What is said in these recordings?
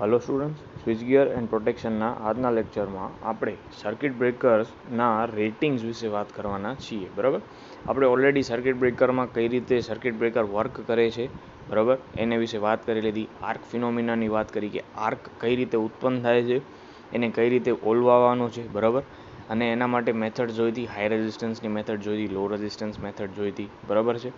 Hello students, switch gear and प्रोटेक्शनના આજના લેક્ચરમાં આપણે સર્કિટ બ્રેકર્સના રેટિંગ્સ વિશે વાત કરવાના છીએ. બરાબર, આપણે ઓલરેડી સર્કિટ બ્રેકરમાં કઈ રીતે સર્કિટ બ્રેકર વર્ક કરે છે, બરાબર, એને વિશે વાત કરી લીધી. આર્ક ફિનોમિનાની વાત કરી કે આર્ક કઈ રીતે ઉત્પન્ન થાય છે, એને કઈ રીતે ઓલવાવાનો છે, બરાબર, અને એના માટે મેથડ જોઈ હતી. હાઈ રેઝિસ્ટન્સની મેથડ જોઈ હતી, લો રેઝિસ્ટન્સ મેથડ જોઈ હતી, બરાબર છે.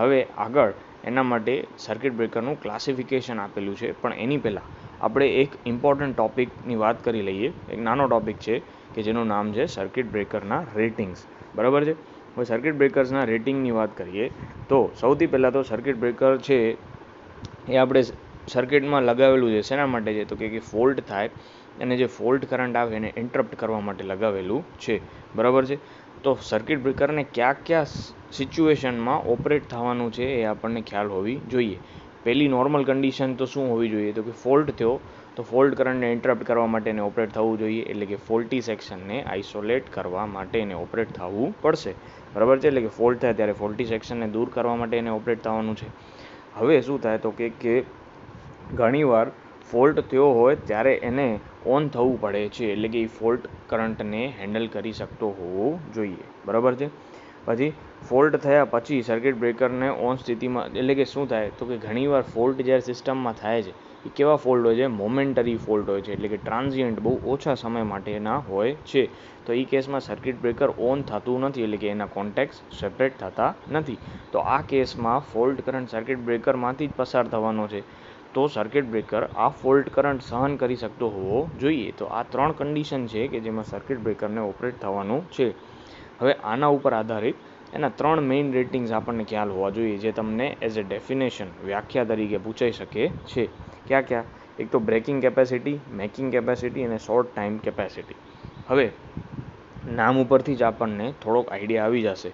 હવે આગળ એના માટે સર્કિટ બ્રેકરનું ક્લાસિફિકેશન આપેલું છે, પણ એની પહેલાં આપણે એક ઇમ્પોર્ટન્ટ ટૉપિકની વાત કરી લઈએ. એક નાનો ટૉપિક છે કે જેનું નામ છે સર્કિટ બ્રેકરના રેટિંગ્સ, બરાબર છે. હવે સર્કિટ બ્રેકર્સના રેટિંગની વાત કરીએ તો સૌથી પહેલાં તો સર્કિટ બ્રેકર છે એ આપણે સર્કિટમાં લગાવેલું છે શેના માટે છે, તો કે ફોલ્ટ થાય અને જે ફોલ્ટ કરંટ આવે એને ઇન્ટરપ્ટ કરવા માટે લગાવેલું છે, બરાબર છે. તો સર્કિટ બ્રેકરને કયા સિચ્યુએશનમાં ઓપરેટ થવાનું છે એ આપણને ખ્યાલ હોવી જોઈએ. પહેલી નોર્મલ કન્ડિશન તો શું હોવી જોઈએ, તો કે ફોલ્ટ થયો તો ફોલ્ટ કરંટને ઇન્ટરપ્ટ કરવા માટે એને ઓપરેટ થવું જોઈએ, એટલે કે ફોલ્ટી સેક્શનને આઇસોલેટ કરવા માટે એને ઓપરેટ થવું પડશે, બરાબર છે. એટલે કે ફોલ્ટ થાય ત્યારે ફોલ્ટી સેક્શનને દૂર કરવા માટે એને ઓપરેટ થવાનું છે. હવે શું થાય તો કે ઘણીવાર ફોલ્ટ થયો હોય ત્યારે એને ઓન થવું પડે છે, એટલે કે એ ફોલ્ટ કરંટને હેન્ડલ કરી શકતો હોવો જોઈએ, બરાબર છે. પછી ફોલ્ટ થયા પછી સર્કિટ બ્રેકરને ઓન સ્થિતિમાં, એટલે કે શું થાય તો કે ઘણીવાર ફોલ્ટ જ્યારે સિસ્ટમમાં થાય છે એ કેવા ફોલ્ટ હોય છે, મોમેન્ટરી ફોલ્ટ હોય છે, એટલે કે ટ્રાન્ઝિયન્ટ, બહુ ઓછા સમય માટેના હોય છે. તો એ કેસમાં સર્કિટ બ્રેકર ઓન થતું નથી, એટલે કે એના કોન્ટેક્ટ્સ સેપરેટ થતા નથી. તો આ કેસમાં ફોલ્ટ કરંટ સર્કિટ બ્રેકરમાંથી જ પસાર થવાનો છે. તો સર્કિટ બ્રેકર આ ફોલ્ટ કરંટ સહન કરી શકતો હોવો જોઈએ. તો આ ત્રણ કન્ડિશન છે કે જેમાં સર્કિટ બ્રેકરને ઓપરેટ થવાનું છે. હવે આના ઉપર આધારિત એના ત્રણ મેઇન રેટિંગ્સ આપણને ખ્યાલ હોવા જોઈએ, જે તમને એઝ એ ડેફિનેશન, વ્યાખ્યા તરીકે પૂછાઈ શકે છે. ક્યાં? એક તો બ્રેકિંગ કેપેસિટી, મેકિંગ કેપેસિટી અને શોર્ટ ટાઈમ કેપેસિટી. હવે નામ ઉપરથી જ આપણને થોડોક આઈડિયા આવી જશે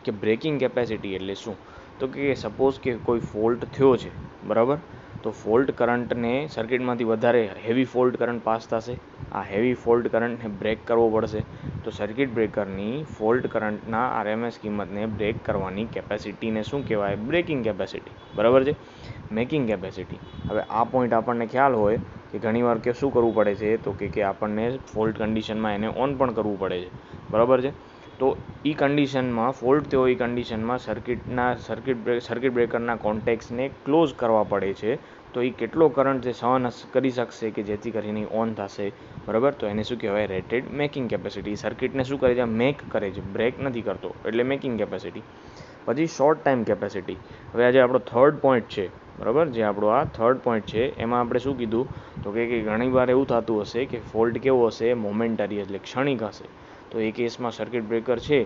કે બ્રેકિંગ કેપેસિટી એટલે શું. તો કે સપોઝ કે કોઈ ફોલ્ટ થયો છે, બરાબર, તો ફોલ્ટ કરંટને સર્કિટમાંથી વધારે હેવી ફોલ્ટ કરંટ પાસ થશે. આ હેવી ફોલ્ટ કરંટને બ્રેક કરવો પડશે. તો સર્કિટ બ્રેકરની ફોલ્ટ કરંટના આરએમએસ કિંમતને બ્રેક કરવાની કેપેસિટીને શું કહેવાય, બ્રેકિંગ કેપેસિટી, બરાબર છે. મેકિંગ કેપેસિટી, હવે આ પોઈન્ટ આપણને ખ્યાલ હોય કે ઘણીવાર કે શું કરવું પડે છે, તો કે આપણને ફોલ્ટ કન્ડિશનમાં એને ઓન પણ કરવું પડે છે, બરાબર છે. તો એ કન્ડિશનમાં ફોલ્ટ થયો, એ કન્ડિશનમાં સર્કિટ બ્રેકરના કોન્ટેક્ટ્સને ક્લોઝ કરવા પડે છે. તો એ કેટલો કરંટ જે સહન કરી શકશે કે જેથી કરીને ઓન થશે, બરાબર. તો એને શું કહેવાય, રેટેડ મેકિંગ કેપેસિટી. સર્કિટને શું કરે છે, મેક કરે છે, બ્રેક નથી કરતો, એટલે મેકિંગ કેપેસિટી. પછી શોર્ટ ટાઈમ કેપેસિટી. હવે આજે આપણો થર્ડ પોઈન્ટ છે, બરાબર, જે આપણો આ થર્ડ પોઈન્ટ છે, એમાં આપણે શું કીધું તો કે ઘણીવાર એવું થતું હશે કે ફોલ્ટ કેવો હશે, મોમેન્ટરી, એટલે ક્ષણિક હશે. તો એ કેસમાં સર્કિટ બ્રેકર છે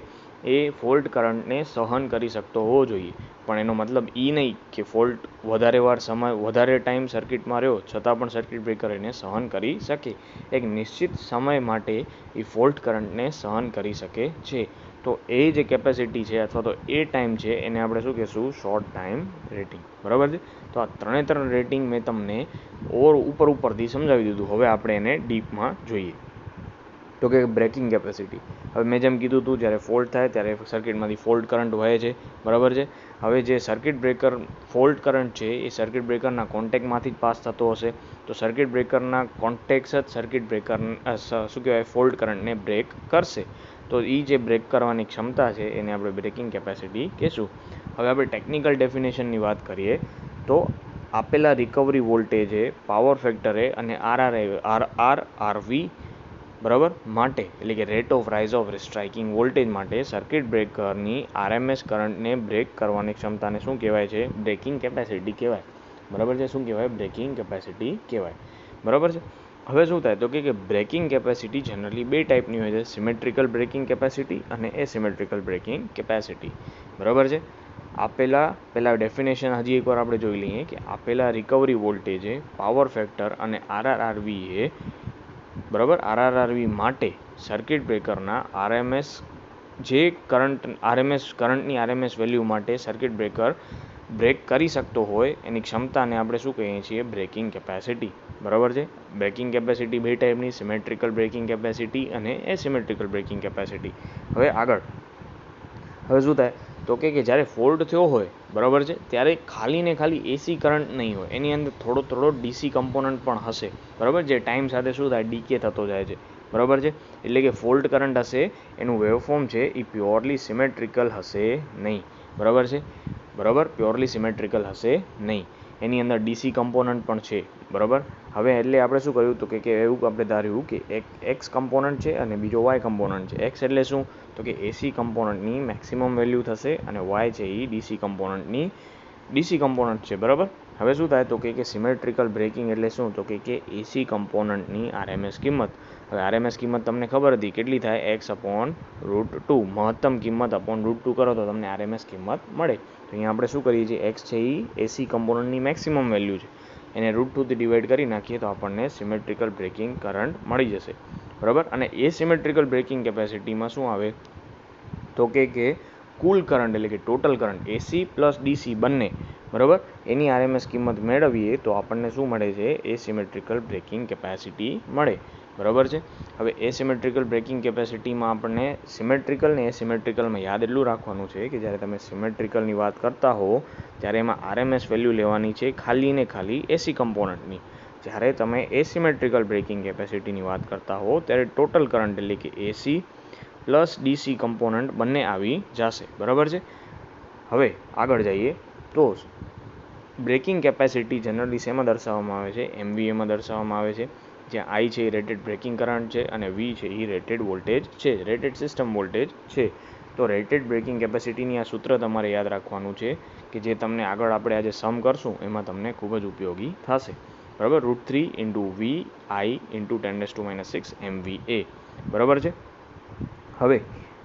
એ ફોલ્ટ કરંટને સહન કરી શકતો હોવો જોઈએ. પણ એનો મતલબ એ નહીં કે ફોલ્ટ વધારે ટાઈમ સર્કિટમાં રહ્યો છતાં પણ સર્કિટ બ્રેકર એને સહન કરી શકે. એક નિશ્ચિત સમય માટે એ ફોલ્ટ કરંટને સહન કરી શકે છે. તો એ જે કેપેસિટી છે અથવા તો એ ટાઈમ છે એને આપણે શું કહીશું, શોર્ટ ટાઈમ રેટિંગ, બરાબર છે. તો આ ત્રણ રેટિંગ મેં તમને ઉપરથી સમજાવી દીધું. હવે આપણે એને ડીપમાં જોઈએ. તો કે બ્રેકિંગ કેપેસિટી. હવે મેં જેમ કીધું હતું, જ્યારે ફોલ્ટ થાય ત્યારે સર્કિટમાંથી ફોલ્ટ કરંટ વહે છે, બરાબર છે. હવે જે સર્કિટ બ્રેકર ફોલ્ટ કરંટ છે એ સર્કિટ બ્રેકરના કોન્ટેક્ટમાંથી જ પાસ થતો હશે. તો સર્કિટ બ્રેકરના કોન્ટેક્ટ્સ જ સર્કિટ બ્રેકર શું કહેવાય, ફોલ્ટ કરંટને બ્રેક કરશે. તો એ જે બ્રેક કરવાની ક્ષમતા છે એને આપણે બ્રેકિંગ કેપેસિટી કહીશું. હવે આપણે ટેકનિકલ ડેફિનેશનની વાત કરીએ તો આપેલા રિકવરી વોલ્ટેજે, પાવર ફેક્ટરે અને આરઆરવી, બરાબર, માટે, એટલે કે rate of rise of striking voltage માટે સર્કિટ બ્રેકરની આરએમએસ કરંટને બ્રેક કરવાની ક્ષમતાને શું કહેવાય છે, બ્રેકિંગ કેપેસિટી કહેવાય, બરાબર છે. શું કહેવાય, બ્રેકિંગ કેપેસિટી કહેવાય, બરાબર છે. હવે શું થાય તો કે બ્રેકિંગ કેપેસિટી જનરલી બે ટાઈપની હોય છે, સિમેટ્રિકલ બ્રેકિંગ કેપેસિટી અને એસિમેટ્રિકલ બ્રેકિંગ કેપેસિટી, બરાબર છે. પહેલાં ડેફિનેશન હજી એકવાર આપણે જોઈ લઈએ કે આપેલા રિકવરી વોલ્ટેજે, પાવર ફેક્ટર અને આરઆરવી બરાબર, આરઆરવી માટે સર્કિટ બ્રેકરના કરંટની આરએમએસ વેલ્યુ માટે સર્કિટ બ્રેકર બ્રેક કરી શકતો હોય એની ક્ષમતાને આપણે શું કહીએ છીએ, બ્રેકિંગ કેપેસિટી, બરાબર છે. બ્રેકિંગ કેપેસિટી બે ટાઈપની, સિમેટ્રિકલ બ્રેકિંગ કેપેસિટી અને એસિમેટ્રિકલ બ્રેકિંગ કેપેસિટી. હવે આગળ શું થાય તો કે જ્યારે ફોલ્ટ થયો હોય બરાબર છે ત્યારે ખાલી ને ખાલી એસી કરંટ નહીં હોય, એની અંદર થોડો ડીસી કમ્પોનન્ટ પણ હશે બરાબર, જે ટાઈમ સાથે શું થાય ડીકે થતો જાય છે બરાબર છે. એટલે કે ફોલ્ટ કરંટ હશે એનું વેવફોર્મ છે એ પ્યોરલી સિમેટ્રિકલ હશે નહીં બરાબર છે, બરાબર પ્યોરલી સિમેટ્રિકલ હશે નહીં, એની અંદર ડીસી કમ્પોનન્ટ પણ છે બરાબર. હવે એટલે આપણે શું કહ્યું તો કે એવું આપણે ધાર્યું કે એક એક્સ કમ્પોનન્ટ છે અને બીજો વાય કમ્પોનન્ટ છે. એક્સ એટલે શું તો કે એસી કમ્પોનન્ટની મેક્સિમમ વેલ્યુ થશે અને વાય છે એ ડીસી કમ્પોનન્ટ છે બરાબર. હવે શું થાય તો કે સિમેટ્રિકલ બ્રેકિંગ એટલે શું તો કે એસી કમ્પોનન્ટની આરએમએસ કિંમત. હવે આરએમએસ કિંમત તમને ખબર હતી કેટલી થાય x/√2, મહત્તમ કિંમત /√2 કરો તો તમને આરએમએસ કિંમત મળે. તો અહીંયા આપણે શું કરીએ છીએ, એક્સ છે એ એસી કમ્પોનન્ટની મેક્સિમમ વેલ્યુ છે, એને √2 થી ડિવાઈડ કરી નાખીએ તો આપણને સિમેટ્રિકલ બ્રેકિંગ કરંટ મળી જશે બરાબર. અને એ સિમેટ્રિકલ બ્રેકિંગ કેપેસિટીમાં શું આવે તો કે કુલ કરંટ એટલે કે ટોટલ કરંટ એસી પ્લસ ડીસી બંને બરાબર, એની આરએમએસ કિંમત મેળવીએ તો આપણને શું મળે છે, એસિમેટ્રિકલ બ્રેકિંગ કેપેસિટી મળે બરાબર છે. હવે એસિમેટ્રિકલ બ્રેકિંગ કેપેસિટીમાં આપણને સિમેટ્રિકલ ને એસિમેટ્રિકલમાં યાદ એટલું રાખવાનું છે કે જ્યારે તમે સિમેટ્રિકલની વાત કરતા હો ત્યારે એમાં આરએમએસ વેલ્યુ લેવાની છે ખાલી ને ખાલી એસી કમ્પોનન્ટની. જ્યારે તમે એસિમેટ્રિકલ બ્રેકિંગ કેપેસિટીની વાત કરતા હો ત્યારે ટોટલ કરંટ એટલે કે એસી પ્લસ ડીસી કમ્પોનન્ટ બંને આવી જશે બરાબર છે. હવે આગળ જઈએ તો બ્રેકિંગ કેપેસિટી જનરલી શેમાં દર્શાવવામાં આવે છે, એમવીએમાં દર્શાવવામાં આવે છે, જ્યાં આઈ છે એ રેટેડ બ્રેકિંગ કરંટ છે અને વી છે એ રેટેડ વોલ્ટેજ છે, રેટેડ સિસ્ટમ વોલ્ટેજ છે. તો રેટેડ બ્રેકિંગ કેપેસિટીની આ સૂત્ર તમારે યાદ રાખવાનું છે કે જે તમને આગળ આપણે આજે સમ કરશું એમાં તમને ખૂબ જ ઉપયોગી થશે બરાબર. √3 × VI × 10⁻6 MVA બરાબર છે. હવે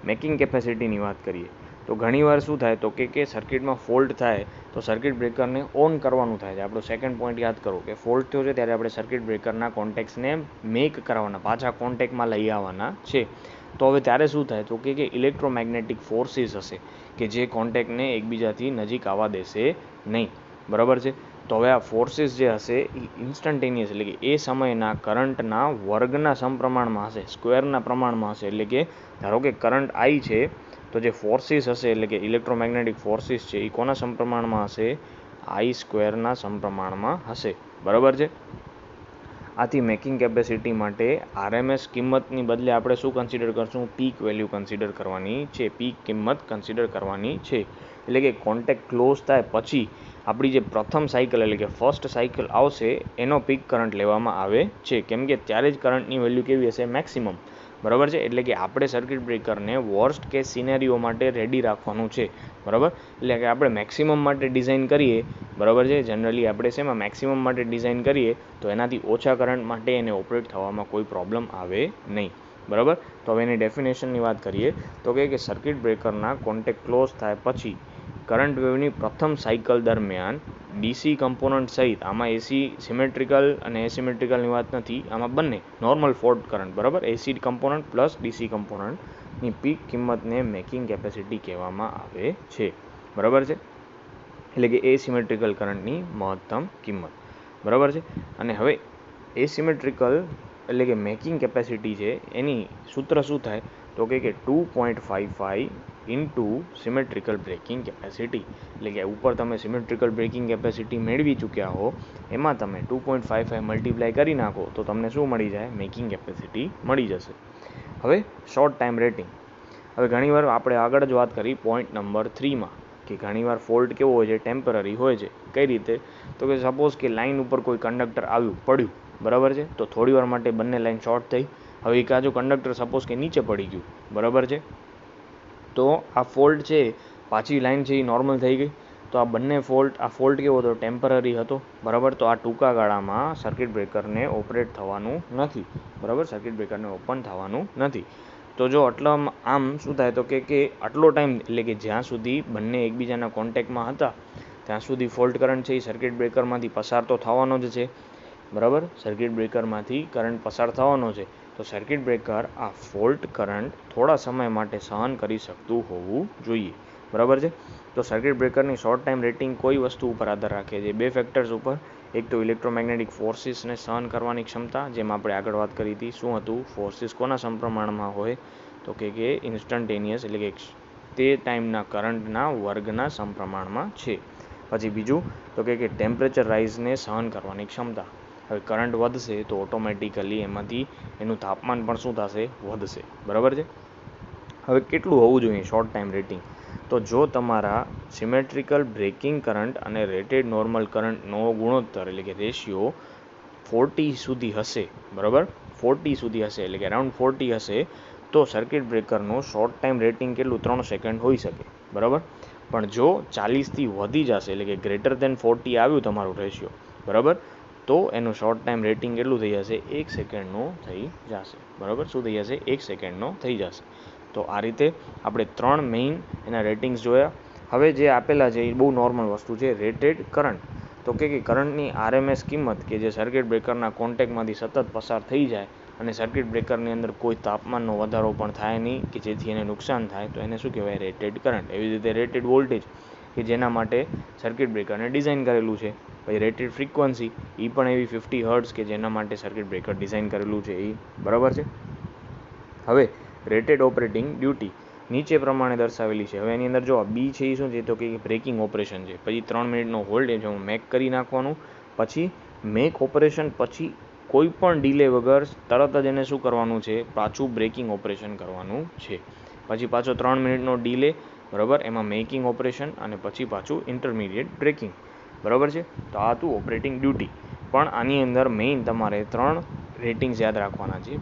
મેકિંગ કેપેસિટીની વાત કરીએ તો ઘણીવાર શું થાય તો કે સર્કિટમાં ફોલ્ટ થાય તો સર્કિટ બ્રેકરને ઓન કરવાનું થાય છે. આપણો સેકન્ડ પોઈન્ટ યાદ કરો કે ફોલ્ટ થયો છે ત્યારે આપણે સર્કિટ બ્રેકરના કોન્ટેક્ટ્સને મેક કરવાના, પાછા કોન્ટેક્ટમાં લઈ આવવાના છે. તો હવે ત્યારે શું થાય તો કે ઇલેક્ટ્રોમેગ્નેટિક ફોર્સિસ હશે કે જે કોન્ટેક્ટને એકબીજાથી નજીક આવવા દેશે નહીં બરાબર છે. તો હવે આ ફોર્સિસ જે હશે એ ઇન્સ્ટન્ટેનિયસ એટલે કે એ સમયના કરંટના વર્ગના સમપ્રમાણમાં હશે, સ્ક્વેરના પ્રમાણમાં હશે. એટલે કે ધારો કે કરંટ આઈ છે તો જે ફોર્સિસ હશે એટલે કે ઇલેક્ટ્રોમેગ્નેટિક ફોર્સિસ છે એ કોના સમપ્રમાણમાં હશે, આઈ સ્ક્વેરના સમપ્રમાણમાં હશે બરાબર છે. આથી મેકિંગ કેપેસિટી માટે આરએમએસ કિંમતની બદલે આપણે શું કન્સિડર કરશું, પીક વેલ્યુ કન્સિડર કરવાની છે, પીક કિંમત કન્સિડર કરવાની છે. એટલે કે કોન્ટેક્ટ ક્લોઝ થાય પછી આપણી જે પ્રથમ સાયકલ એટલે કે ફર્સ્ટ સાયકલ આવશે એનો પીક કરંટ લેવામાં આવે છે, કેમ કે ત્યારે જ કરંટની વેલ્યુ કેવી હશે, મેક્સિમમ બરાબર છે. એટલે કે આપણે સર્કિટ બ્રેકરને વર્સ્ટ કેસ સિનેરીઓ માટે રેડી રાખવાનું છે બરાબર. એટલે કે આપણે મેક્સિમમ માટે ડિઝાઇન કરીએ બરાબર છે, જનરલી આપણે શેમાં મેક્સિમમ માટે ડિઝાઇન કરીએ તો એનાથી ઓછા કરંટ માટે એને ઓપરેટ થવામાં કોઈ પ્રોબ્લેમ આવે નહીં બરાબર. તો હવે એની ડેફિનેશનની વાત કરીએ તો કે સર્કિટ બ્રેકરના કોન્ટેક્ટ ક્લોઝ થાય પછી કરંટ વેવની પ્રથમ સાયકલ દરમિયાન ડીસી કમ્પોનન્ટ સહિત, આમાં એસી સિમેટ્રિકલ અને એસિમેટ્રિકલની વાત નથી, આમાં બંને નોર્મલ ફોલ્ટ કરંટ બરાબર, એસી કમ્પોનન્ટ પ્લસ ડીસી કમ્પોનન્ટની પીક કિંમતને મેકિંગ કેપેસિટી કહેવામાં આવે છે બરાબર છે. એટલે કે એસિમેટ્રિકલ કરંટની મહત્તમ કિંમત બરાબર છે. અને હવે એસિમેટ્રિકલ એટલે કે મેકિંગ કેપેસિટી છે એની સૂત્ર શું થાય તો કે 2.55 × સિમેટ્રિકલ બ્રેકિંગ કેપેસિટી. એટલે કે ઉપર તમે સિમેટ્રિકલ બ્રેકિંગ કેપેસિટી મેળવી ચૂક્યા હો એમાં તમે 2.55 મલ્ટીપ્લાય કરી નાખો તો તમને શું મળી જાય, મેકિંગ કેપેસિટી મળી જશે. હવે શોર્ટ ટાઈમ રેટિંગ. હવે ઘણીવાર આપણે આગળ જ વાત કરી પોઈન્ટ નંબર 3માં કે ઘણીવાર ફોલ્ટ કેવો હોય છે, ટેમ્પરરી હોય છે. કઈ રીતે તો કે સપોઝ કે લાઇન ઉપર કોઈ કંડક્ટર પડ્યું બરાબર છે, તો થોડી વાર માટે બંને લાઇન શોર્ટ થઈ. હવે એક આ જો કંડક્ટર સપોઝ કે નીચે પડી ગયું બરાબર છે, તો આ ફોલ્ટ છે પાછી લાઇન છે એ નોર્મલ થઈ ગઈ. તો આ બંને આ ફોલ્ટ કેવો હતો, ટેમ્પરરી હતો બરાબર. તો આ ટૂંકા ગાળામાં સર્કિટ બ્રેકરને ઓપરેટ થવાનું નથી બરાબર, સર્કિટ બ્રેકરને ઓપન થવાનું નથી. તો જો આમ શું થાય તો કે આટલો ટાઈમ એટલે કે જ્યાં સુધી બંને એકબીજાના કોન્ટેક્ટમાં હતા ત્યાં સુધી ફોલ્ટ કરંટ છે એ સર્કિટ બ્રેકરમાંથી પસાર તો થવાનો જ છે બરાબર, સર્કિટ બ્રેકરમાંથી કરંટ પસાર થવાનો છે. તો સર્કિટ બ્રેકર આ ફોલ્ટ કરંટ થોડા સમય માટે સહન કરી શકતું હોવું જોઈએ બરાબર છે. તો સર્કિટ બ્રેકરની શોર્ટ ટાઈમ રેટિંગ કોઈ વસ્તુ ઉપર આધાર રાખે છે, બે ફેક્ટર્સ ઉપર. એક તો ઇલેક્ટ્રોમેગ્નેટિક ફોર્સિસને સહન કરવાની ક્ષમતા, જેમ આપણે આગળ વાત કરી હતી શું હતું, ફોર્સિસ કોના સમપ્રમાણમાં હોય તો કે ઇન્સ્ટન્ટેનિયસ એટલે કે તે ટાઈમના કરંટના વર્ગના સમપ્રમાણમાં છે. પછી બીજું તો કે ટેમ્પરેચર રાઇઝને સહન કરવાની ક્ષમતા. હવે કરંટ વધશે તો ઓટોમેટિકલી એમાંથી એનું તાપમાન પણ શું થશે? વધશે. બરાબર છે. હવે કેટલું હોવું જોઈએ શોર્ટ ટાઈમ રેટિંગ? તો જો તમારા સિમેટ્રિકલ બ્રેકિંગ કરંટ અને રેટેડ નોર્મલ કરંટનો ગુણોત્તર એટલે કે રેશિયો 40 સુધી હશે, બરાબર, 40 સુધી હશે એટલે કે અરાઉન્ડ 40 હશે, તો સર્કિટ બ્રેકરનું શોર્ટ ટાઈમ રેટિંગ કેટલું? 3 સેકન્ડ હોઈ શકે. બરાબર. પણ જો 40થી વધી જશે એટલે કે ગ્રેટર દેન 40 આવ્યું તમારું રેશિયો, બરાબર, તો એનું શોર્ટ ટાઈમ રેટિંગ કેટલું થઈ જશે? 1 સેકન્ડનો થઈ જશે. બરાબર. શું થઈ જશે? 1 સેકન્ડનો થઈ જશે. તો આ રીતે આપણે 3 મેઇન એના રેટિંગ્સ જોયા. હવે જે આપેલા છે એ બહુ નોર્મલ વસ્તુ છે. રેટેડ કરંટ તો કે કરંટની RMS કિંમત કે જે સર્કિટ બ્રેકરના કોન્ટેક્ટમાંથી સતત પસાર થઈ જાય અને સર્કિટ બ્રેકરની અંદર કોઈ તાપમાનનો વધારો પણ થાય નહીં કે જેથી એને નુકસાન થાય, તો એને શું કહેવાય? Rated current. એવી રીતે રેટેડ વોલ્ટેજ કે જેના માટે સર્કિટ બ્રેકરને ડિઝાઇન કરેલું છે. પછી રેટેડ ફ્રીક્વન્સી એ પણ એવી 50 હર્ટ્ઝ કે જેના માટે સર્કિટ બ્રેકર ડિઝાઇન કરેલું છે એ. બરાબર છે. હવે રેટેડ ઓપરેટિંગ ડ્યુટી નીચે પ્રમાણે દર્શાવેલી છે. હવે એની અંદર જો બી છે એ શું છે? તો કે બ્રેકિંગ ઓપરેશન છે. પછી 3 મિનિટનો હોલ્ડ છે હું મેક કરી નાખવાનું. પછી મેક ઓપરેશન પછી કોઈ પણ ડીલે વગર તરત જ એને શું કરવાનું છે? પાછું બ્રેકિંગ ઓપરેશન કરવાનું છે. પછી પાછો 3 મિનિટનો ડીલે, બરાબર, એમાં મેકિંગ ઓપરેશન અને પછી પાછું ઇન્ટરમીડિયેટ બ્રેકિંગ. બરાબર છે. તો આ હતું ઓપરેટિંગ ડ્યુટી. પણ આની અંદર મેઇન તમારે 3 રેટિંગ્સ યાદ રાખવાના છે.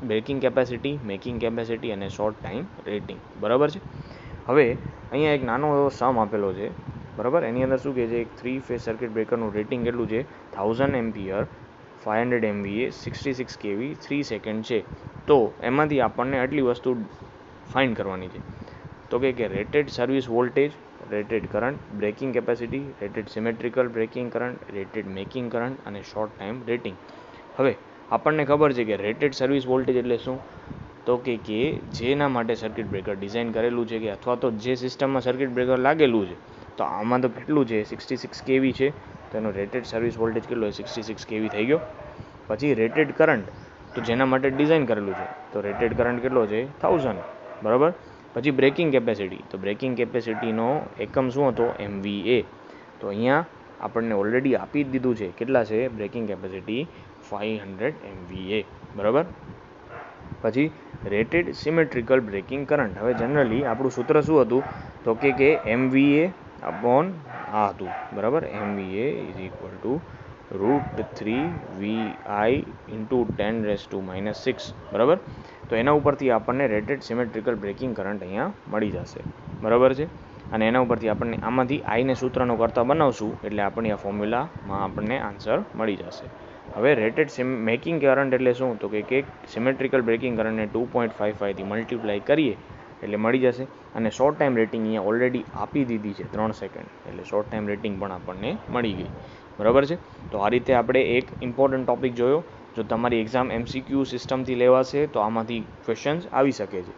બ્રેકિંગ કેપેસિટી, મેકિંગ કેપેસિટી અને શોર્ટ ટાઈમ રેટિંગ. બરાબર છે. હવે અહીંયા એક નાનો એવો સમ આપેલો છે, બરાબર. એની અંદર શું કહે છે? એક 3 ફેઝ સર્કિટ બ્રેકરનું રેટિંગ કેટલું છે? 1000 એમ્પિયર, 500 MVA, 66 kV, 3 સેકન્ડ છે. તો એમાંથી આપણને આટલી વસ્તુ ફાઇન્ડ કરવાની છે. તો કે rated service voltage, rated current, breaking capacity, rated symmetrical breaking current, rated making current અને શોર્ટ ટાઈમ રેટિંગ. હવે આપણને ખબર છે કે રેટેડ સર્વિસ વોલ્ટેજ એટલે શું? તો કે જેના માટે સર્કિટ બ્રેકર ડિઝાઇન કરેલું છે કે અથવા તો જે સિસ્ટમમાં સર્કિટ બ્રેકર લાગેલું છે, તો આમાં તો કેટલું છે? 66 kV છે. તો એનો રેટેડ સર્વિસ વોલ્ટેજ કેટલો છે? 66 kV થઈ ગયો. પછી રેટેડ કરંટ તો જેના માટે ડિઝાઇન કરેલું છે, તો રેટેડ કરંટ કેટલો છે? 1000. બરાબર. પછી બ્રેકિંગ કેપેસિટી, તો બ્રેકિંગ કેપેસિટીનો એકમ શું હતો? MVA. તો અહીંયા આપણને ઓલરેડી આપી જ દીધું છે. કેટલા છે બ્રેકિંગ કેપેસિટી? 500 MVA. બરાબર. પછી રેટેડ સિમેટ્રિકલ બ્રેકિંગ કરંટ. હવે જનરલી આપણું સૂત્ર શું હતું? તો કે MVA અપોન આ હતું, બરાબર, MVA is equal to √3VI × 10⁻⁻6. બરાબર. તો એના ઉપરથી આપણને રેટેડ સિમેટ્રિકલ બ્રેકિંગ કરંટ અહીંયા મળી જશે. બરાબર છે. અને એના ઉપરથી આપણને આમાંથી આઈને સૂત્રનો કરતા બનાવશું એટલે આપણી આ ફોર્મ્યુલામાં આપણને આન્સર મળી જશે. હવે રેટેડ મેકિંગ કરંટ એટલે શું? તો કે સિમેટ્રિકલ બ્રેકિંગ કરંટને 2.55થી મલ્ટીપ્લાય કરીએ એટલે મળી જશે. અને શોર્ટ ટાઈમ રેટિંગ અહીંયા ઓલરેડી આપી દીધી છે 3 સેકન્ડ, એટલે શોર્ટ ટાઈમ રેટિંગ પણ આપણને મળી ગઈ. બરાબર છે. તો આ રીતે આપણે એક ઇમ્પોર્ટન્ટ ટોપિક જોયો. જો તમારી એક્ઝામ MCQ સિસ્ટમથી લેવાશે તો આમાંથી ક્વેશ્ચન્સ આવી શકે છે.